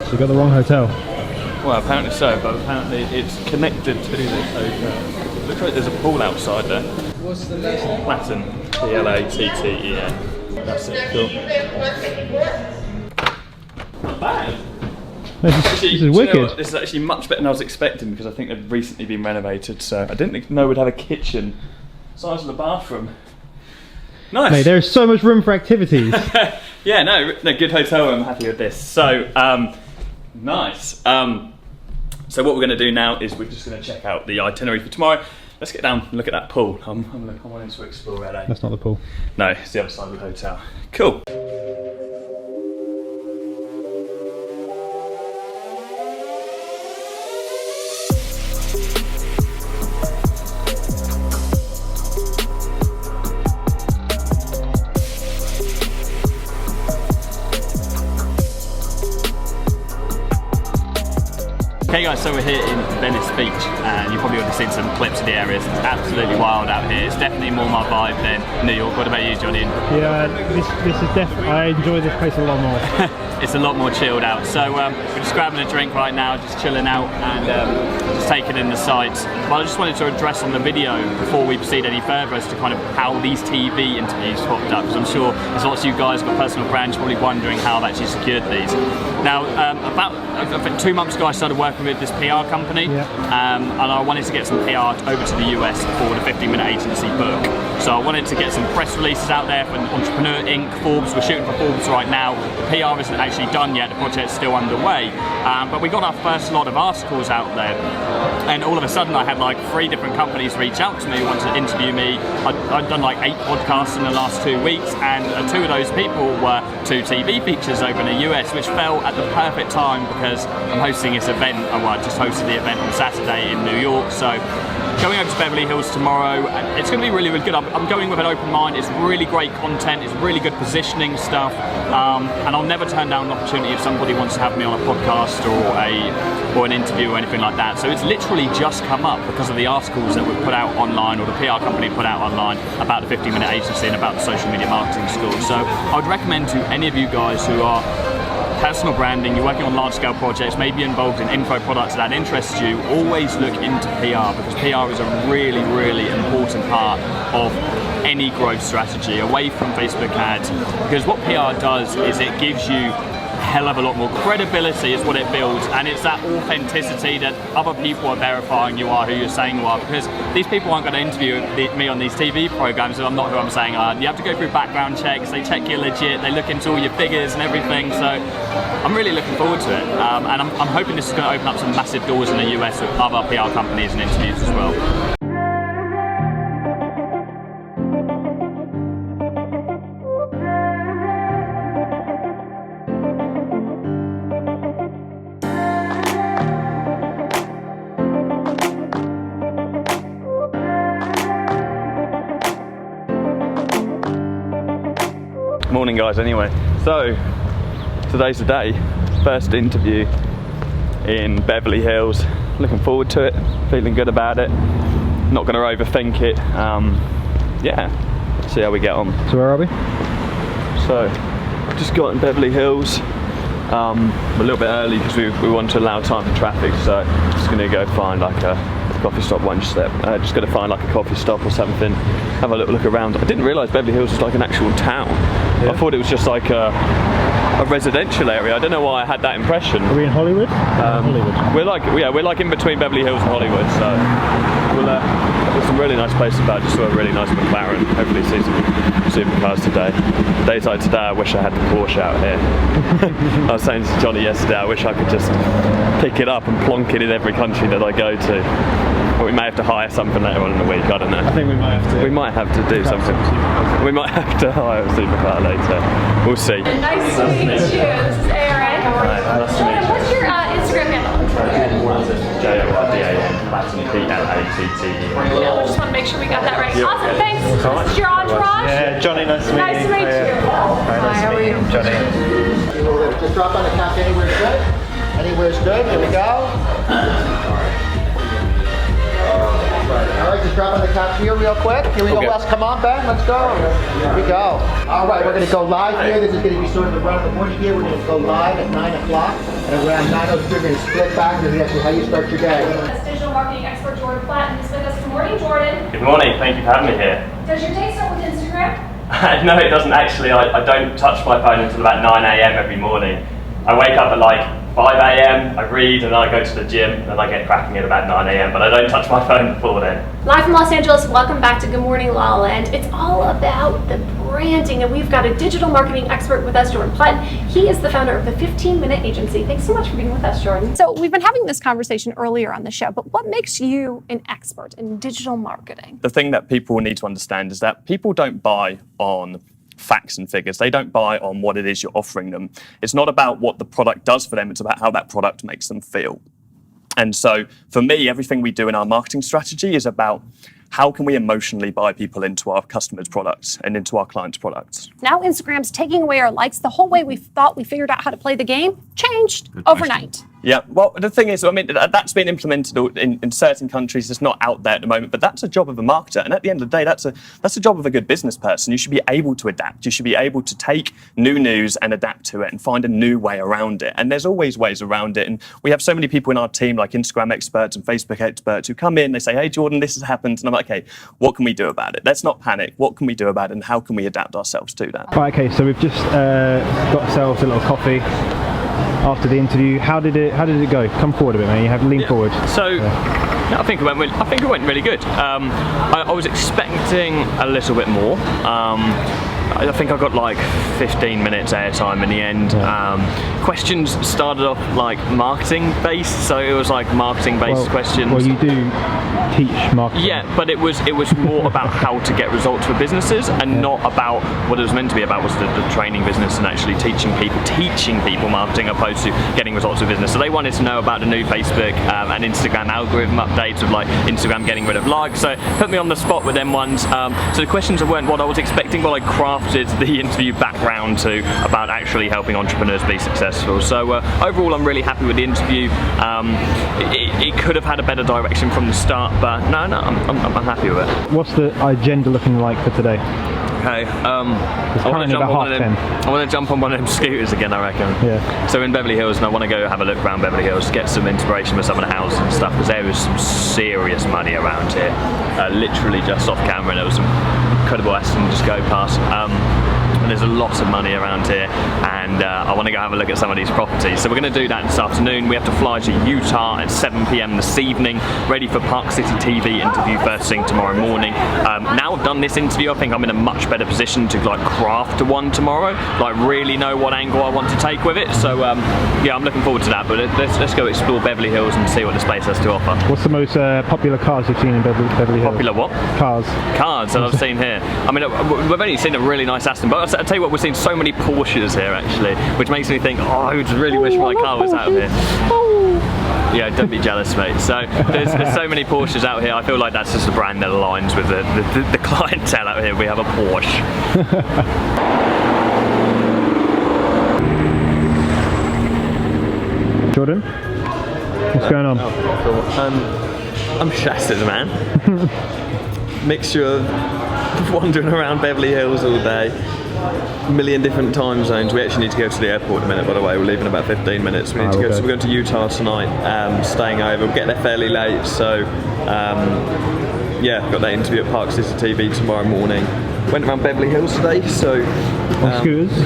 So you got the wrong hotel. Well, apparently so, but apparently it's connected to this hotel. Looks like there's a pool outside there. What's the last name? Platten. Platten. That's it. Cool. Not bad. This is wicked. You know this is actually much better than I was expecting because I think they've recently been renovated, so I didn't know we'd have a kitchen size of the bathroom. Nice. Mate, there's so much room for activities. Yeah, no, good hotel. I'm happy with this. So, nice. So what we're going to do now is we're just going to check out the itinerary for tomorrow. Let's get down and look at that pool. I'm wanting to explore LA. That's not the pool. No, it's the other side of the hotel. Cool. Okay guys, so we're here in Venice Beach and you've probably already seen some clips of the area. It's absolutely wild out here. It's definitely more my vibe than New York. What about you, Johnny? Yeah, this is definitely, I enjoy this place a lot more. It's a lot more chilled out. So we're just grabbing a drink right now, just chilling out and just taking in the sights. But I just wanted to address on the video before we proceed any further as to kind of how these TV interviews popped up, because I'm sure there's lots of you guys got personal brands probably wondering how I've actually secured these. Now, about 2 months ago I started working with this PR company, and I wanted to get some PR over to the US for the 15-minute agency book. So I wanted to get some press releases out there for Entrepreneur Inc, Forbes. We're shooting for Forbes right now. The PR isn't actually done yet, the project's still underway. But we got our first lot of articles out there, and all of a sudden I had like 3 different companies reach out to me, wanted to interview me. I'd done like 8 podcasts in the last 2 weeks, and 2 of those people were 2 TV features over in the US, which fell at the perfect time because I'm hosting this event. I just hosted the event on Saturday in New York, so going over to Beverly Hills tomorrow. It's going to be really, really good. I'm going with an open mind. It's really great content. It's really good positioning stuff. And I'll never turn down an opportunity if somebody wants to have me on a podcast or an interview or anything like that. So it's literally just come up because of the articles that were put out online, or the PR company put out online, about the 15-minute agency and about the social media marketing school. So I would recommend to any of you guys who are personal branding, you're working on large-scale projects, maybe involved in info products that interests you, always look into PR, because PR is a really, really important part of any growth strategy, away from Facebook ads, because what PR does is it gives you a hell of a lot more credibility is what it builds, and it's that authenticity that other people are verifying you are who you're saying you are, because these people aren't going to interview me on these TV programs if I'm not who I'm saying I am. You have to go through background checks, they check you're legit, they look into all your figures and everything, so I'm really looking forward to it, and I'm hoping this is going to open up some massive doors in the US with other PR companies and interviews as well. Morning guys, anyway, so today's the day, first interview in Beverly Hills, looking forward to it, feeling good about it, not going to overthink it, yeah, see how we get on. So where are we? So, just got in Beverly Hills, a little bit early because we want to allow time for traffic, so just going to go find like a coffee stop, one step. Just got to find like a coffee stop or something, have a little look around. I didn't realise Beverly Hills was like an actual town. Yeah. I thought it was just like a residential area. I don't know why I had that impression. Are we in Hollywood? Hollywood. We're like in between Beverly Hills and Hollywood, so there's some really nice places about. Just saw a really nice McLaren. Hopefully see some supercars today. Days like today, I wish I had the Porsche out here. I was saying to Johnny yesterday, I wish I could just pick it up and plonk it in every country that I go to. But we may have to hire something later on in the week, I don't know. I think we might have to. We might have to do something. We might have to hire a supercar later. We'll see. Nice to meet you. This is Aaron. Right, nice to meet you. What's your Instagram handle? JORDAN, Platten, PLATTE. Yeah, we just want to make sure we got that right. Awesome, thanks. This is your entourage? Yeah, Johnny, nice to meet you. Nice to meet you. Hi, how are you? Johnny. Just drop on the couch anywhere's good. Anywhere's good. Here we go. All right, just drop on the couch here real real quick? Here we go, Okay. Wes. Come on, Ben. Let's go. Here we go. All right, we're going to go live here. This is going to be sort of the run of the morning here. We're going to go live at 9 o'clock. And around 9:03, we're going to split back. We're going to ask you how you start your day. That's digital marketing expert Jordan Platten is with us. Good morning, Jordan. Good morning, thank you for having me here. Does your day start with Instagram? No, it doesn't actually. I don't touch my phone until about 9 a.m. every morning. I wake up at like 5 a.m, I read, and then I go to the gym, and I get cracking at about 9 a.m, but I don't touch my phone before then. Live from Los Angeles, welcome back to Good Morning La La Land. It's all about the branding, and we've got a digital marketing expert with us, Jordan Platten. He is the founder of the 15-Minute Agency. Thanks so much for being with us, Jordan. So we've been having this conversation earlier on the show, but what makes you an expert in digital marketing? The thing that people need to understand is that people don't buy on facts and figures. They don't buy on what it is you're offering them. It's not about what the product does for them, it's about how that product makes them feel. And so for me, everything we do in our marketing strategy is about how can we emotionally buy people into our customers' products and into our clients' products. Now Instagram's taking away our likes. The whole way we thought we figured out how to play the game changed overnight. Yeah, well, the thing is, I mean, that's been implemented in certain countries. It's not out there at the moment, but that's a job of a marketer. And at the end of the day, that's a job of a good business person. You should be able to adapt. You should be able to take new news and adapt to it and find a new way around it. And there's always ways around it. And we have so many people in our team, like Instagram experts and Facebook experts, who come in, they say, hey, Jordan, this has happened. And I'm like, okay, what can we do about it? Let's not panic. What can we do about it? And how can we adapt ourselves to that? Right, okay, so we've just got ourselves a little coffee after the interview. How did it go? Come forward a bit, man. You have to lean forward. So, I think it went really good. I was expecting a little bit more. I think I got like 15 minutes airtime in the end. Questions started off like marketing based, so it was like marketing based questions. Well, you do teach marketing. Yeah, but it was more about how to get results for businesses, and not about what it was meant to be about, was the training business and actually teaching people marketing, opposed to getting results for business. So they wanted to know about the new Facebook and Instagram algorithm updates of like Instagram getting rid of likes. So put me on the spot with them ones. So the questions weren't what I was expecting, but I crafted the interview background to about actually helping entrepreneurs be successful. So overall, I'm really happy with the interview. It could have had a better direction from the start, but no, I'm happy with it. What's the agenda looking like for today? Okay, I want to jump on one of them scooters again, I reckon. Yeah. So in Beverly Hills, and I want to go have a look around Beverly Hills, get some inspiration for some of the houses and stuff, because there is some serious money around here. Literally just off camera, there was some incredible Aston just go past. And there's a lot of money around here, and I want to go have a look at some of these properties. So we're going to do that this afternoon. We have to fly to Utah at 7 p.m. this evening, ready for Park City TV interview first thing tomorrow morning. Now I've done this interview, I think I'm in a much better position to like craft one tomorrow, like really know what angle I want to take with it. So yeah, I'm looking forward to that. But let's go explore Beverly Hills and see what this place has to offer. What's the most popular cars you've seen in Beverly Hills? Popular what? Cars that I've seen here. I mean, we've only seen a really nice Aston, but I'll tell you what, we've seen so many Porsches here actually, which makes me think, oh, I would really wish my car was out of here. Yeah, don't be jealous, mate. So there's so many Porsches out here. I feel like that's just a brand that aligns with the clientele out here. We have a Porsche. Jordan, what's going on? I'm shattered, man. Mixture of wandering around Beverly Hills all day, a million different time zones. We actually need to go to the airport in a minute, by the way. We're leaving in about 15 minutes. We need to go. So we're going to Utah tonight, staying over. We'll get there fairly late, so yeah, got that interview at Park City TV tomorrow morning. Went around Beverly Hills today, so on scooters.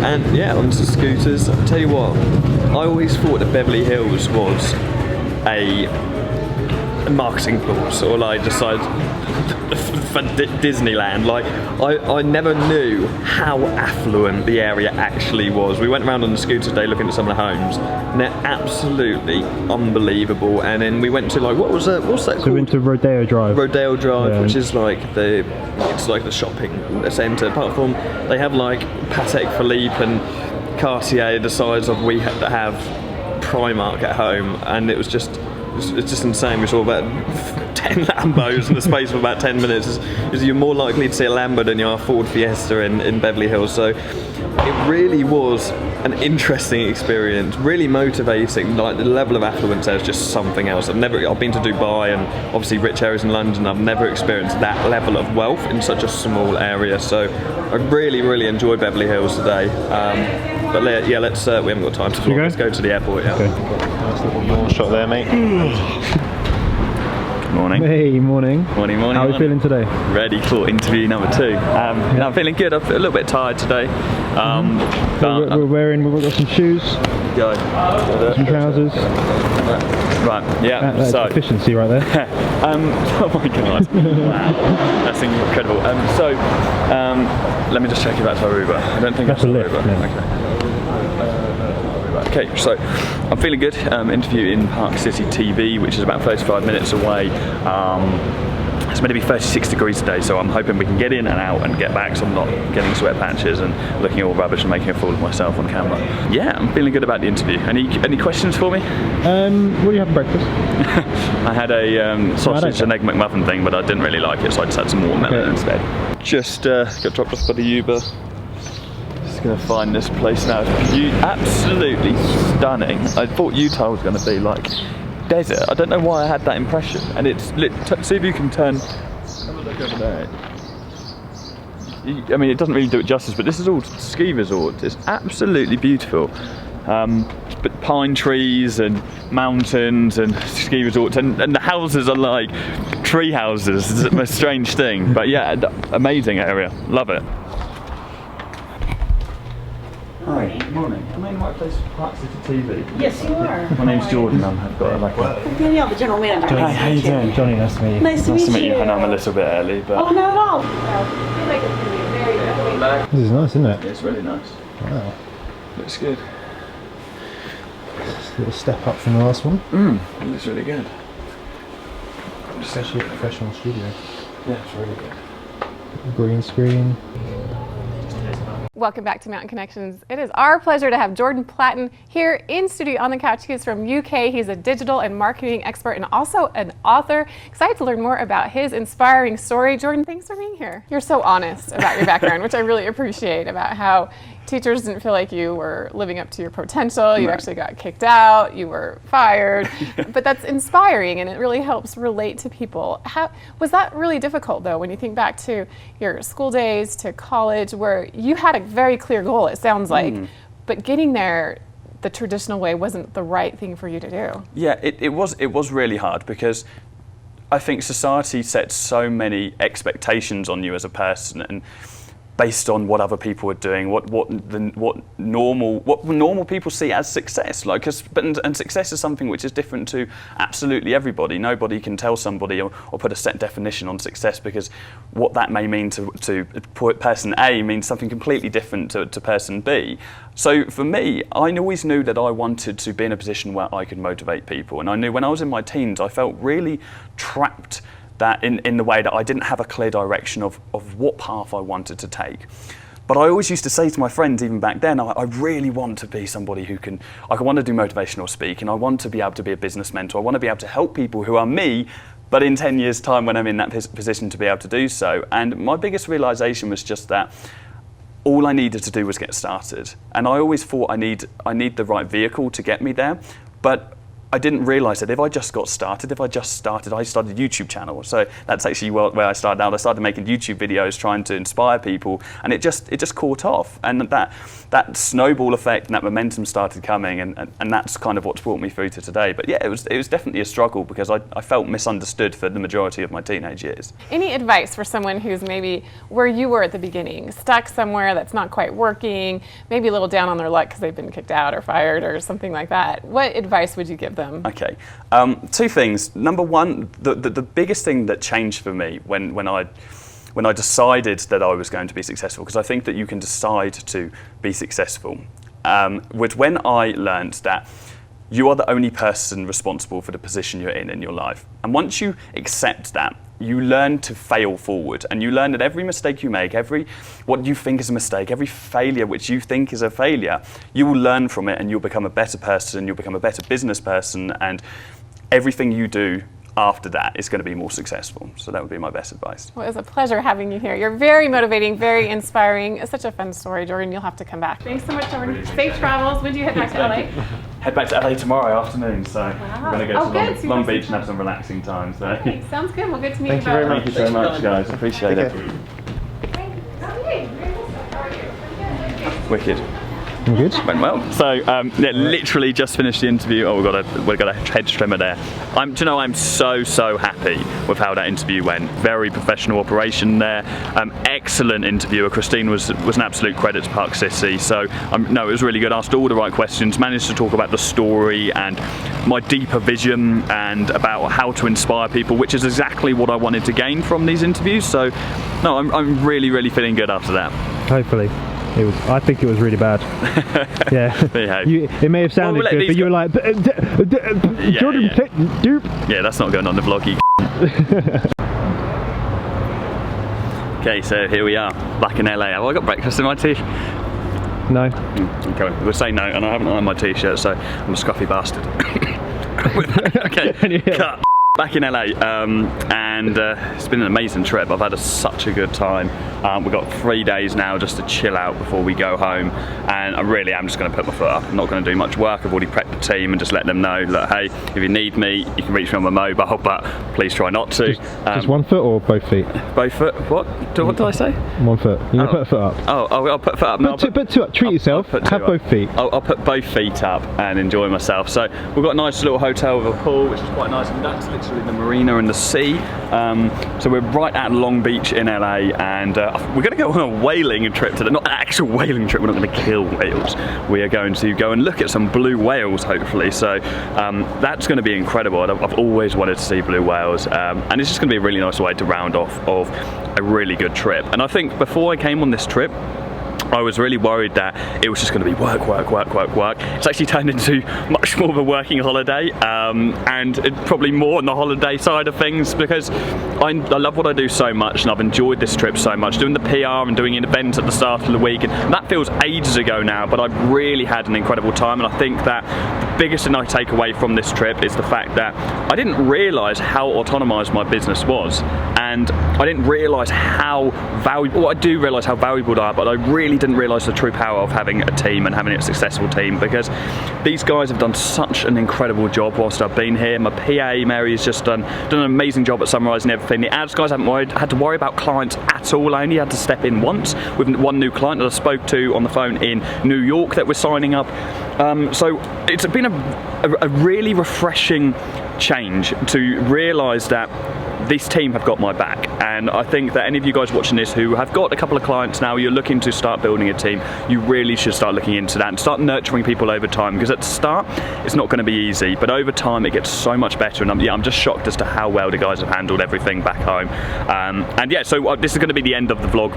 And yeah, onto scooters. I'll tell you what, I always thought that Beverly Hills was a marketing clause, or like just like for Disneyland. Like I never knew how affluent the area actually was. We went around on the scooter today looking at some of the homes, and they're absolutely unbelievable. And then we went to like what's that called? So we went to Rodeo Drive. Rodeo Drive, yeah. Which is like it's like the shopping centre. Apart from they have like Patek Philippe and Cartier the size of we had to have Primark at home, and it was just it's just insane. We saw about 10 Lambos in the space of about 10 minutes. You're more likely to see a Lambo than you are a Ford Fiesta in Beverly Hills. So it really was an interesting experience, really motivating. Like, the level of affluence there is just something else. I've been to Dubai and obviously rich areas in London. I've never experienced that level of wealth in such a small area. So I really enjoyed Beverly Hills today. But yeah, we haven't got time to vlog. Let's go to the airport. Yeah. Okay. Nice little yawn shot there, mate. Good morning. Hey, morning. Morning. How are you feeling today? Ready for interview number 2. I'm feeling good. I feel a little bit tired today. So we've got some shoes, some trousers. Right, yeah. That's efficiency right there. Oh my god. Wow. That's incredible. Let me just check if that's Aruba. I don't think that's Aruba. Okay. Okay, so I'm feeling good. Interview in Park City TV, which is about 35 minutes away. It's meant to be 36 degrees today, so I'm hoping we can get in and out and get back so I'm not getting sweat patches and looking all rubbish and making a fool of myself on camera. Yeah, I'm feeling good about the interview. Any questions for me? What do you have for breakfast? I had a sausage and egg McMuffin thing, but I didn't really like it, so I just had some watermelon instead. Just got dropped off by the Uber. Just gonna find this place now. Absolutely stunning. I thought Utah was gonna be like desert. I don't know why I had that impression. And it's see if you can turn. Have a look over there. I mean, it doesn't really do it justice, but this is all ski resorts. It's absolutely beautiful. But pine trees and mountains and ski resorts, and the houses are like tree houses. It's a strange thing, but yeah, amazing area. Love it. Hi, good morning. Am I in the right place for Park City TV? Yes, you are. My name's Jordan. I've got I'm Danielle, the general manager. Hi, how you doing? Johnny, nice to meet you. Nice to meet you. I know I'm a little bit early, but Oh, not at all. This is nice, isn't it? it's really nice. Wow. Looks good. Just a little step up from the last one. It looks really good. It's actually a professional studio. Yeah, it's really good. Green screen. Welcome back to Mountain Connections. It is our pleasure to have Jordan Platten here in studio on the couch. He is from UK. He's a digital and marketing expert and also an author. Excited to learn more about his inspiring story. Jordan, thanks for being here. You're so honest about your background, which I really appreciate, about how teachers didn't feel like you were living up to your potential. You actually got kicked out. You were fired. But that's inspiring, and it really helps relate to people. How was that really difficult, though, when you think back to your school days, to college, where you had a very clear goal, it sounds like, but getting there the traditional way wasn't the right thing for you to do? Yeah, it was really hard, because I think society sets so many expectations on you as a person, and based on what other people are doing, what normal people see as success. And success is something which is different to absolutely everybody. Nobody can tell somebody or put a set definition on success, because what that may mean to person A means something completely different to person B. So for me, I always knew that I wanted to be in a position where I could motivate people, and I knew when I was in my teens, I felt really trapped that in the way that I didn't have a clear direction of what path I wanted to take. But I always used to say to my friends, even back then, I really want to be somebody I want to do motivational speaking, I want to be able to be a business mentor, I want to be able to help people who are me, but in 10 years' time when I'm in that position to be able to do so. And my biggest realization was just that all I needed to do was get started. And I always thought I need the right vehicle to get me there, but I didn't realise that if I just started I started a YouTube channel. So that's actually where I started out. I started making YouTube videos trying to inspire people, and it just caught off. And that snowball effect and that momentum started coming, and that's kind of what's brought me through to today. But yeah, it was definitely a struggle, because I felt misunderstood for the majority of my teenage years. Any advice for someone who's maybe where you were at the beginning, stuck somewhere that's not quite working, maybe a little down on their luck because they've been kicked out or fired or something like that? What advice would you give them? Okay, 2 things. Number one, the biggest thing that changed for me when I decided that I was going to be successful, because I think that you can decide to be successful, was when I learned that you are the only person responsible for the position you're in your life. And once you accept that, you learn to fail forward, and you learn that every mistake you make, what you think is a mistake, every failure which you think is a failure, you will learn from it, and you'll become a better person, you'll become a better business person, and everything you do after that is going to be more successful. So that would be my best advice. Well, it was a pleasure having you here. You're very motivating, very inspiring. It's such a fun story, Jordan. You'll have to come back. Thanks so much, Jordan. Safe travels. When do you head back to LA? Head back to LA tomorrow afternoon, so we're going to go to Long Beach and have some relaxing time. So. Okay, sounds good. Well, good to meet Thank you you very both. much. Thank you so much, guys. Appreciate it. Wicked. Good. Went well. So yeah, literally just finished the interview. Oh, we've got a head trimmer there. Do you know, I'm so happy with how that interview went. Very professional operation there. Excellent interviewer. Christine was an absolute credit to Park City. So no, it was really good. Asked all the right questions. Managed to talk about the story and my deeper vision and about how to inspire people, which is exactly what I wanted to gain from these interviews. So no, I'm really feeling good after that. Hopefully. I think it was really bad. Yeah. It may have sounded good, but you were like, Jordan, dupe. Yeah, that's not going on the vlog. Okay, so here we are, back in LA. Have I got breakfast in my teeth? No. Okay, we'll say no, and I haven't ironed my t-shirt, so I'm a scruffy bastard. Okay, cut. Back in LA, and it's been an amazing trip. I've had such a good time. We've got 3 days now just to chill out before we go home, and I really am just going to put my foot up. I'm not going to do much work. I've already prepped the team and just let them know, look, hey, if you need me, you can reach me on my mobile, but please try not to. Just 1 foot or both feet? Both foot. What did I say? 1 foot. You're going to put a foot up. Oh, I'll put foot up. No, put two up. Treat yourself. Have both feet. I'll put both feet up and enjoy myself. So we've got a nice little hotel with a pool, which is quite nice, and that's literally the marina and the sea. So we're right at Long Beach in LA, and we're going to go on a whaling trip today. Not an actual whaling trip. We're not going to kill whales. We are going to go and look at some blue whales, hopefully. So that's going to be incredible. I've always wanted to see blue whales, and it's just going to be a really nice way to round off of a really good trip. And I think before I came on this trip, I was really worried that it was just going to be work. It's actually turned into much more of a working holiday, and probably more on the holiday side of things, because I love what I do so much, and I've enjoyed this trip so much, doing the PR and doing an event at the start of the week, and that feels ages ago now, but I've really had an incredible time. And I think that the biggest thing I take away from this trip is the fact that I didn't realise how autonomised my business was, and I didn't realise how valuable, well, I do realise how valuable they are, but I really didn't realise the true power of having a team and having a successful team, because these guys have done such an incredible job whilst I've been here. My PA, Mary, has just done an amazing job at summarising everything. The ads guys haven't had to worry about clients at all. I only had to step in once with one new client that I spoke to on the phone in New York that we're signing up. So it's been a really refreshing change to realise that this team have got my back, and I think that any of you guys watching this who have got a couple of clients now, you're looking to start building a team, you really should start looking into that and start nurturing people over time, because at the start it's not going to be easy, but over time it gets so much better. And I'm just shocked as to how well the guys have handled everything back home. And yeah, so this is going to be the end of the vlog,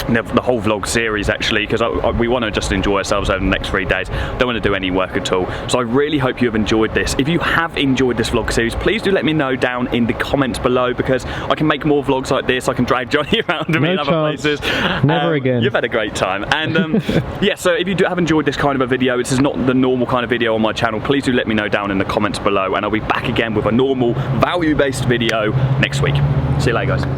the whole vlog series actually, because we want to just enjoy ourselves over the next 3 days. Don't want to do any work at all. So I really hope you have enjoyed this. If you have enjoyed this vlog series, please do let me know down in the comments below, because I can make more vlogs like this. I can drag Johnny around to me in other places. Never again. You've had a great time. And yeah, so if you have enjoyed this kind of a video, this is not the normal kind of video on my channel, please do let me know down in the comments below, and I'll be back again with a normal value-based video next week. See you later, guys.